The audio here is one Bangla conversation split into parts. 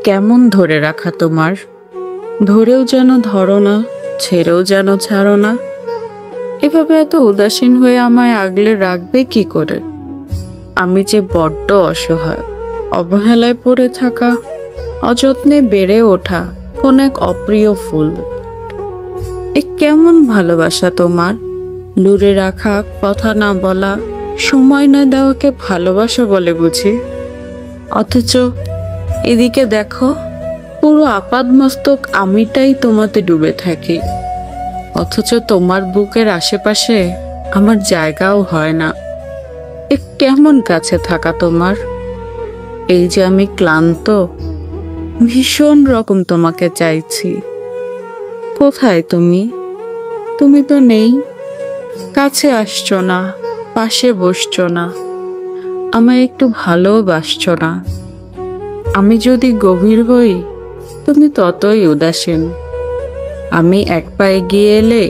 কেমন ধরে রাখা তোমার, ধরেও যেন ধরো না, ছেড়েও যেন ছাড়ো না। এভাবে এত উদাসীন হয়ে আমায় আগলে রাখবে কি করে? আমি যে বড্ড অসহায়, অবহেলায় পড়ে থাকা, অযত্নে বেড়ে ওঠা কোন এক অপ্রিয় ফুল। কেমন ভালোবাসা তোমার, দূরে রাখা, কথা না বলা, সময় না দেওয়াকে ভালোবাসা বলে বুঝি? অথচ এদিকে দেখো, পুরো আপাদমস্তক আমিটাই তোমাতে ডুবে থাকি। অথচ তোমার বুকের আশেপাশে আমার জায়গাও হয় না। কেমন কাছে থাকা তোমার। এই যে আমি ক্লান্ত, ভীষণ রকম তোমাকে চাইছি। কোথায় তুমি? তুমি তো নেই, কাছে আসছো না, পাশে বসছো না, আমায় একটু ভালোবাসছো না। আমি যদি গভীর হই, তুমি ততই উদাসীন। আমি এক পা এগিয়ে এলে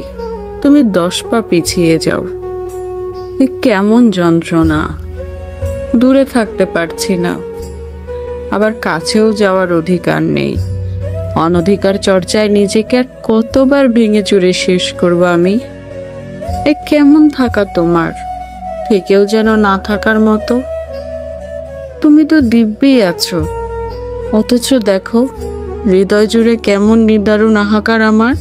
তুমি 10 পা পিছিয়ে যাও। কেমন যন্ত্রণা, দূরে থাকতে পারছি না, আবার কাছেও যাওয়ার অধিকার নেই। অনধিকার চর্চায় নিজেকে আর কতবার ভেঙে চুরে শেষ করবো আমি? কেমন থাকা তোমার, থেকেও যেন না থাকার মতো। তুমি তো দিব্যি আছো, অথচ দেখো হৃদয় জুড়ে কেমন নিদারুণ হাহাকার আমার।